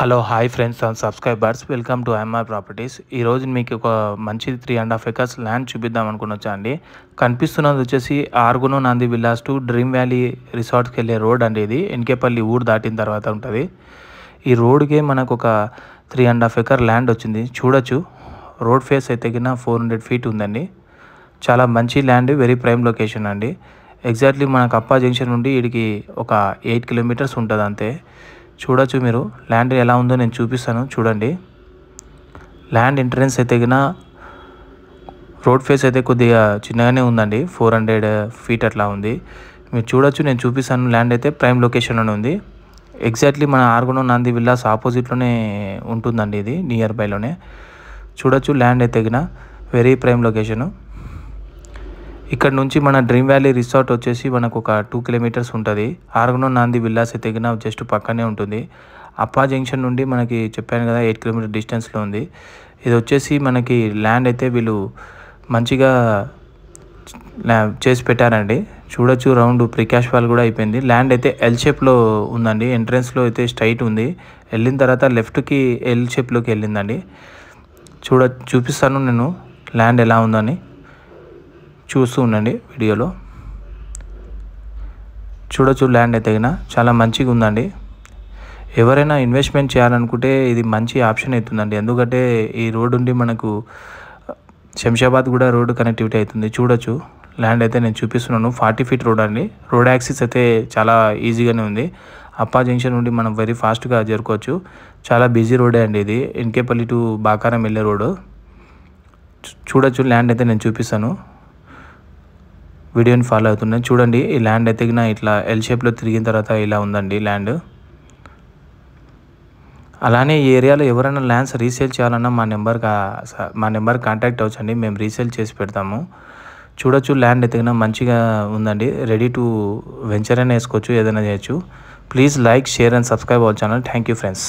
Hello hi friends and subscribers, welcome to MR properties. ఈరోజు మీకు ఒక మంచి 3.5 ఎకర్స్ ల్యాండ్ చూపిద్దాం అనుకునొచ్చా అండి. కనిపిస్తున్నది వచ్చేసి ఆర్గునో Nandi villas to dream valley రిసార్ట్స్కి వెళ్ళే రోడ్ అండి. ఇది ఎన్కేపల్లి ఊరు దాటిన తర్వాత ఉంటుంది. ఈ రోడ్కే మనకు ఒక 3.5 ఎకర్ ల్యాండ్ వచ్చింది. చూడొచ్చు, రోడ్ ఫేస్ అయితే కింద 400 ఫీట్ ఉందండి. చాలా మంచి ల్యాండ్, వెరీ ప్రైమ్ లొకేషన్ అండి. ఎగ్జాక్ట్లీ మనకు అప్పా జంక్షన్ నుండి వీడికి ఒక 8 కిలోమీటర్స్ ఉంటుంది అంతే. చూడొచ్చు మీరు ల్యాండ్ ఎలా ఉందో నేను చూపిస్తాను చూడండి. ల్యాండ్ ఎంట్రన్స్ అయితే గిన రోడ్ ఫేస్ అయితే కొద్దిగా చిన్నగానే ఉందండి, 400 ఫీట్ అట్లా ఉంది. మీరు చూడొచ్చు, నేను చూపిస్తాను. ల్యాండ్ అయితే ప్రైమ్ లొకేషన్లోనే ఉంది. ఎగ్జాక్ట్లీ మన ఆర్గునో నంది విల్లాస్ ఆపోజిట్లోనే ఉంటుందండి, ఇది నియర్ బైలోనే. చూడొచ్చు ల్యాండ్ అయితే గిన వెరీ ప్రైమ్ లొకేషను. ఇక్కడ నుంచి మన డ్రీమ్ వ్యాలీ రిసార్ట్ వచ్చేసి మనకు ఒక 2 కిలోమీటర్స్ ఉంటుంది. ఆర్గునో నంది విల్లాస్ అయితే గిన జస్ట్ పక్కనే ఉంటుంది. అప్పా జంక్షన్ నుండి మనకి చెప్పాను కదా 8 కిలోమీటర్ డిస్టెన్స్లో ఉంది. ఇది వచ్చేసి మనకి ల్యాండ్ అయితే వీళ్ళు మంచిగా చేసి పెట్టారండి. చూడొచ్చు, రౌండ్ ప్రికాష్ వాల్ కూడా అయిపోయింది. ల్యాండ్ అయితే ఎల్ షేప్లో ఉందండి. ఎంట్రన్స్లో అయితే స్ట్రైట్ ఉంది, వెళ్ళిన తర్వాత లెఫ్ట్కి ఎల్ షేప్లోకి వెళ్ళిందండి. చూపిస్తాను నేను ల్యాండ్ ఎలా ఉందని. చూస్తూ ఉండండి వీడియోలో. చూడొచ్చు ల్యాండ్ అయితే చాలా మంచిగా ఉందండి. ఎవరైనా ఇన్వెస్ట్మెంట్ చేయాలనుకుంటే ఇది మంచి ఆప్షన్ అవుతుందండి. ఎందుకంటే ఈ రోడ్ ఉండి మనకు శంషాబాద్ కూడా రోడ్డు కనెక్టివిటీ అవుతుంది. చూడొచ్చు ల్యాండ్ అయితే నేను చూపిస్తున్నాను. 40 ఫీట్ రోడ్ అండి. రోడ్ యాక్సిస్ అయితే చాలా ఈజీగానే ఉంది. అప్పా జంక్షన్ నుండి మనం వెరీ ఫాస్ట్గా చేరుకోవచ్చు. చాలా బిజీ రోడే అండి ఇది, ఎన్కేపల్లి టు బాకారం వెళ్ళే రోడ్డు. చూడొచ్చు ల్యాండ్ అయితే నేను చూపిస్తాను. వీడియోని ఫాలో అవుతున్నాను చూడండి. ఈ ల్యాండ్ ఎత్తిగిన ఇట్లా ఎల్ షేప్లో తిరిగిన తర్వాత ఇలా ఉందండి ల్యాండ్. అలానే ఈ ఏరియాలో ఎవరైనా ల్యాండ్స్ రీసేల్ చేయాలన్నా మా నెంబర్ కాంటాక్ట్ అవ్వచ్చండి, మేము రీసేల్ చేసి పెడతాము. చూడొచ్చు ల్యాండ్ ఎత్తిగిన మంచిగా ఉందండి. రెడీ టు వెంచర్ అయినా వేసుకోవచ్చు, ఏదైనా చేయొచ్చు. Please like, share and subscribe our channel. Thank you friends.